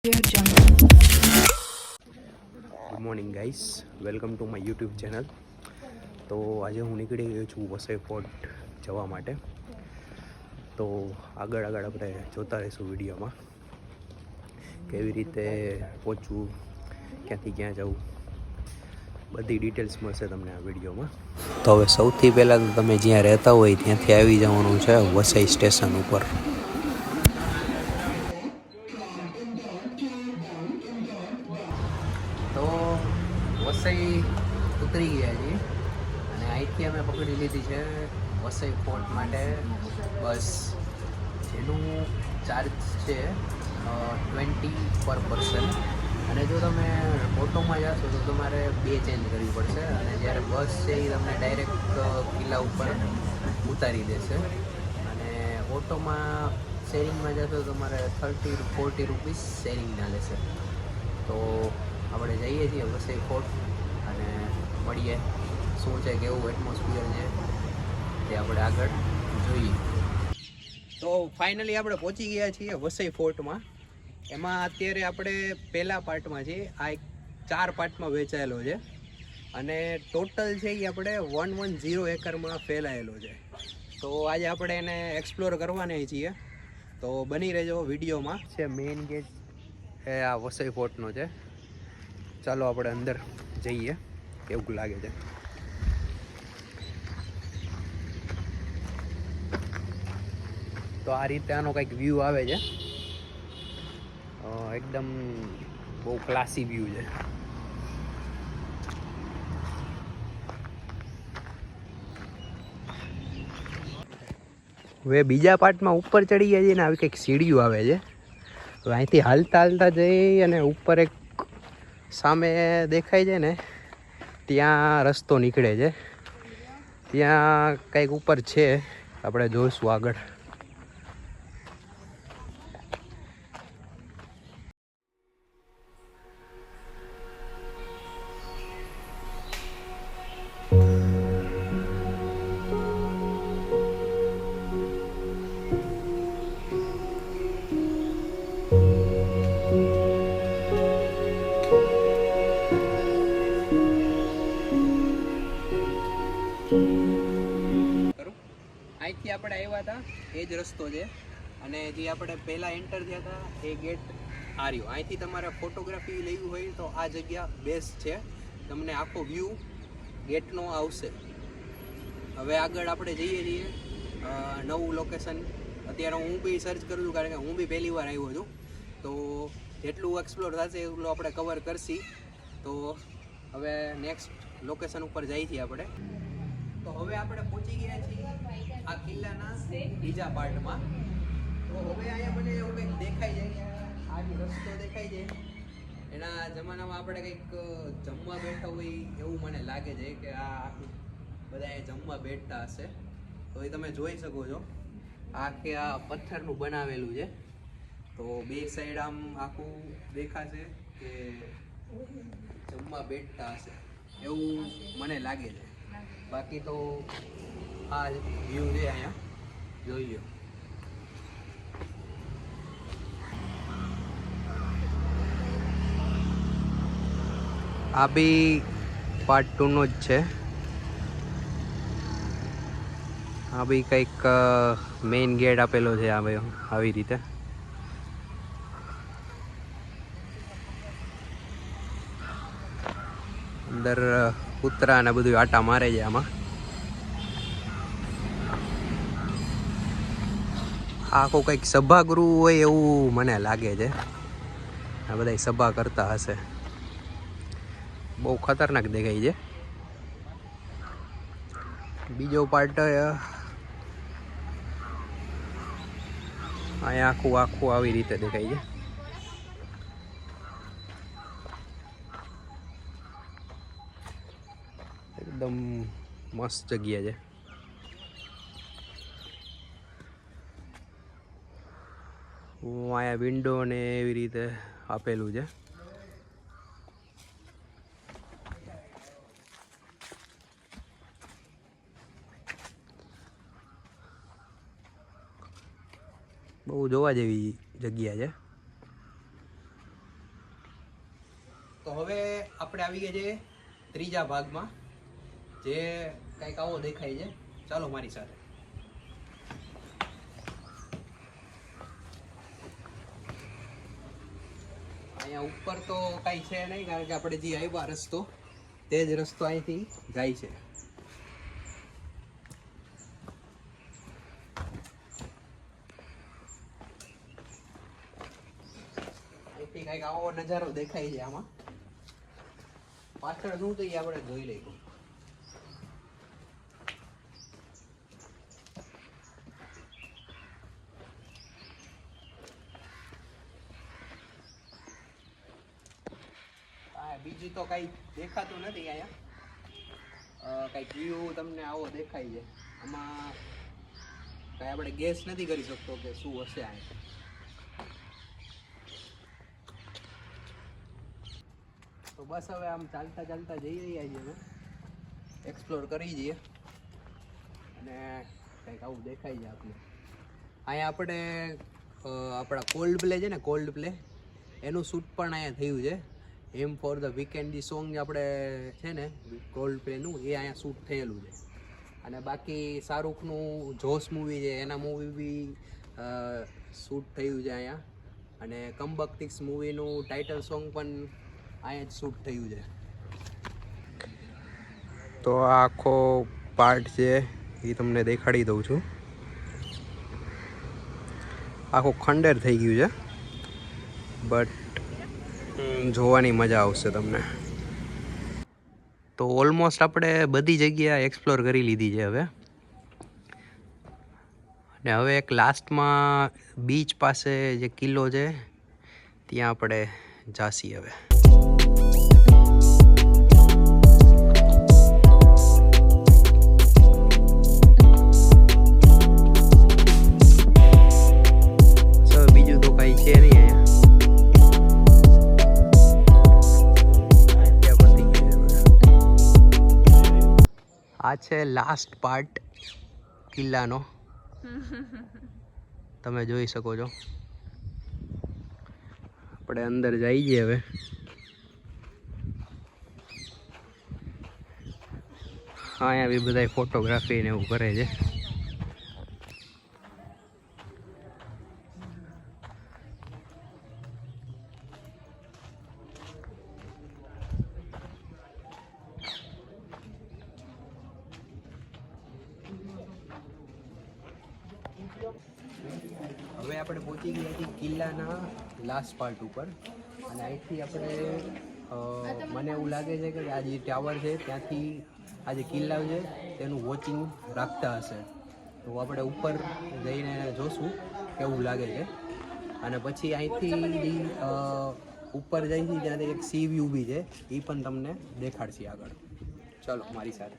Good morning guys, welcome to my YouTube channel. તો આજે હું નીકળી ગયો છું વસઈ ફોર્ટ જવા માટે. તો આગળ આપણે જોતા રહીશું વિડીયોમાં કેવી રીતે પહોંચવું, ક્યાંથી ક્યાં જવું, બધી ડિટેલ્સ મળશે તમને આ વિડીયોમાં. તો હવે સૌથી પહેલાં તો તમે જ્યાં રહેતા હોય ત્યાંથી આવી જવાનું છે વસઈ સ્ટેશન ઉપર. તો વસઈ ઉતરી ગયા છીએ અને અહીંથી અમે પકડી લીધી છે વસઈ ફોર્ટ માટે બસ, જેનું ચાર્જ છે 20 પર પર્સન. અને જો તમે ઓટોમાં જશો તો તમારે 2 ચેન્જ કરવી પડશે, અને જ્યારે બસ છે એ તમને ડાયરેક્ટ કિલ્લા ઉપર ઉતારી દેશે. અને ઓટોમાં શેરિંગમાં જશો તો તમારે 30 to 40 રૂપીસ શેરિંગના લેશે. તો આપણે જઈએ છીએ વસઈ ફોર્ટ અને મળીએ શું છે, કેવું એટમોસ્ફિયર છે તે આપણે આગળ જોઈએ. તો ફાઇનલી આપણે પહોંચી ગયા છીએ વસઈ ફોર્ટમાં. એમાં અત્યારે આપણે પહેલા પાર્ટમાં છીએ. આ એક 4 પાર્ટમાં વહેંચાયેલો છે અને ટોટલ છે એ આપણે 110 એકરમાં ફેલાયેલો છે. તો આજે આપણે એને એક્સપ્લોર કરવાના છીએ, તો બની રહેજો વિડીયોમાં. છે મેઇન ગેટ એ આ વસઈ ફોર્ટનો છે. ચાલો આપણે અંદર જઈએ, કેવું લાગે છે. તો આ રીતે આનો કંઈક વ્યૂ આવે છે, એકદમ બહુ ક્લાસી વ્યૂ છે. હવે બીજા પાર્ટમાં ઉપર ચડી ગયા છે ને આવી કંઈક સીડીઓ આવે છે. હવે અહીંથી હાલતા હાલતા જઈ અને ઉપર એક સામે દેખાય છે ને ત્યાં રસ્તો નીકળે છે. ત્યાં કંઈક ઉપર છે, આપણે જોઈશું આગળ. અહીંથી આપણે આવ્યા હતા એ જ રસ્તો છે, અને જે આપણે પહેલાં એન્ટર થયા હતા એ ગેટ આ રહ્યો. અહીંથી તમારે ફોટોગ્રાફી લેવી હોય તો આ જગ્યા બેસ્ટ છે, તમને આખો વ્યૂ ગેટનો આવશે. હવે આગળ આપણે જઈએ છીએ નવું લોકેશન. અત્યારે હું બી સર્ચ કરું છું, કારણ કે હું બી પહેલી વાર આવ્યો છું. તો જેટલું એક્સપ્લોર થશે એટલું આપણે કવર કરશી. તો હવે નેક્સ્ટ લોકેશન ઉપર જઈએ છીએ આપણે. તો હવે આપણે પહોંચી ગયા છીએ આ કિલ્લાના બીજા પાર્ટમાં. તો હવે અહીંયા મને એવું કંઈક દેખાય છે, આ જે રસ્તો દેખાય છે એના જમાનામાં આપણે કંઈક જમવા બેઠા હોય એવું મને લાગે છે કે આ આખું બધા અહીંયા જમવા બેઠતા હશે. તો એ તમે જોઈ શકો છો, આખે આ પથ્થરનું બનાવેલું છે. તો બે સાઈડ આમ આખું દેખાશે કે જમવા બેઠતા હશે એવું મને લાગે છે. બાકી તો આ વ્યૂ છે, અહીંયા જોઈ લો. આ બી પાર્ટ 2 નો જ છે. આ બી કંઈક મેઇન ગેટ આપેલો છે આવી રીતે. અંદર કૂતરા ને બધું આટા મારે છે આમાં. આખું કંઈક સભાગૃહ હોય એવું મને લાગે છે. આ બધા સભા કરતા હશે. બહુ ખતરનાક દેખાય છે. બીજો પાર્ટ અહીંયા આખું આવી રીતે દેખાય છે. એકદમ મસ્ત જગ્યા છે. અહીંયા વિન્ડો ને એવી રીતે આપેલું છે. બહુ જોવા જેવી જગ્યા છે. હવે આપણે આવી ગયા છે ત્રીજા ભાગમાં, જે કંઈક આવો દેખાય છે. ચાલો મારી સાથે. અહીંયા ઉપર તો કાંઈ છે નહીં, કારણ કે આપણે જે આવ્યા રસ્તો તે જ રસ્તો અહીંથી જાય છે. અહીંથી કંઈક આવો નજારો દેખાય છે. આમાં પાછળ શું તો એ આપણે જોઈ લઈશું. બીજું તો કઈ દેખાતું નથી અહીંયા. કઈક વ્યૂ તમને આવો દેખાય છે. આમાં કઈ આપણે ગેસ નથી કરી શકતો કે શું હશે અહીંયા. તો બસ હવે આમ ચાલતા ચાલતા જઈ રહ્યા છીએ, અમે એક્સપ્લોર કરી જઈએ અને કંઈક આવું દેખાય છે આપણે. અહીંયા આપણે આપણા કોલ્ડ પ્લે છે ને, કોલ્ડ પ્લે એનું શૂટ પણ અહીંયા થયું છે. એમ ફોર ધ વીકેન્ડ દી સોંગ આપણે છે ને કોલ્ડ પ્લેનું, એ અહીંયા શૂટ થયેલું છે. અને બાકી શાહરૂખનું જોશ મૂવી છે એના મૂવી બી શૂટ થયું છે અહીંયા. અને કમબક થિંગ્સ મૂવીનું ટાઇટલ સોંગ પણ અહીંયા જ શૂટ થયું છે. તો આ આખો પાર્ટ છે એ તમને દેખાડી દઉં છું. આખું ખંડેર થઈ ગયું છે, બટ જોવાની મજા આવશે તમને. તો ઓલમોસ્ટ આપણે બધી જગ્યા એક્સપ્લોર કરી લીધી છે હવે. અને હવે એક લાસ્ટમાં બીચ પાસે જે કિલ્લો છે ત્યાં આપણે જાસી હવે. બીજું તો કઈ છે નહીં અહીંયા. આ છે લાસ્ટ પાર્ટ કિલ્લાનો, તમે જોઈ શકો છો. આપણે અંદર જઈએ હવે. અહીંયા બી બધા ફોટોગ્રાફી ને એવું કરે છે. હવે આપણે પહોંચી ગયા છીએ કિલ્લાના લાસ્ટ પાર્ટ ઉપર. અને અહીંથી આપણે મને એવું લાગે છે કે આ જે ટાવર છે ત્યાંથી આ જે કિલ્લા છે તેનું વોચિંગ રાખતા હશે. તો આપણે ઉપર જઈને જોશું કેવું લાગે છે. અને પછી અહીંથી ઉપર જઈશું ત્યાંથી એક સી વ્યૂ બી છે, એ પણ તમને દેખાડશે આગળ. ચાલો મારી સાથે.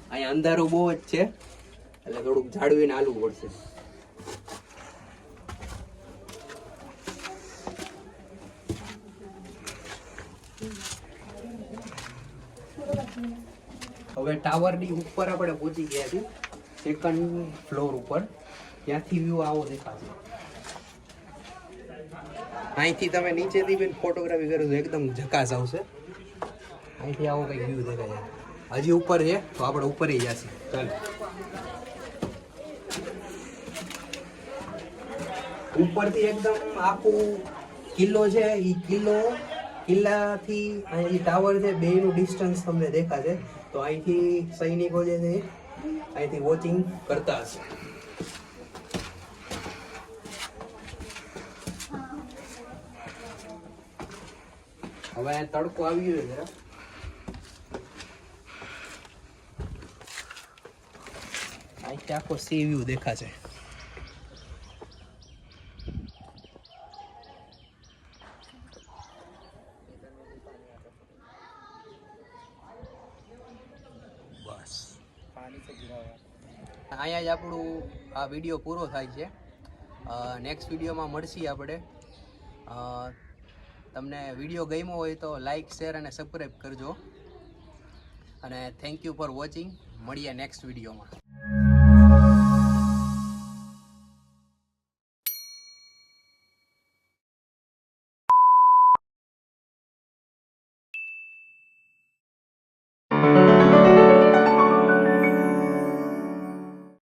અહીંયા અંધારું બહુ જ છે, એટલે થોડુંક જાળવીને હાલવું પડશે. હવે ટાવરની ઉપર આપણે પહોંચી ગયા છીએ, સેકન્ડ ફ્લોર ઉપર. ત્યાંથી વ્યૂ આવો દેખાશે. અહીંથી તમે નીચેથી બી ફોટોગ્રાફી કરો તો એકદમ ઝકાસ આવશે. અહીંથી આવો કંઈક વ્યૂ દેખાય છે. હજી ઉપર છે તો આપણે ઉપર જશે. ચાલો ઉપરથી એકદમ આખું કિલ્લો છે, એ કિલ્લાથી અહીં ટાવર છે બેનું ડિસ્ટન્સ તમને દેખાશે. તો અહીંથી સૈનિકો જે છે અહીંથી વોચિંગ કરતા હશે. હવે તડકો આવી ગયો છે. અહીંથી આખો સી વ્યૂ દેખાશે. બસ અહીંયા જ આપણું આ વિડીયો પૂરો થાય છે. નેક્સ્ટ વિડીયોમાં મળશી આપણે. તમને વિડીયો ગમ્યો હોય તો લાઈક, શેર અને સબસ્ક્રાઈબ કરજો. અને થેન્ક યુ ફોર વોચિંગ. મળીએ નેક્સ્ટ વિડીયોમાં.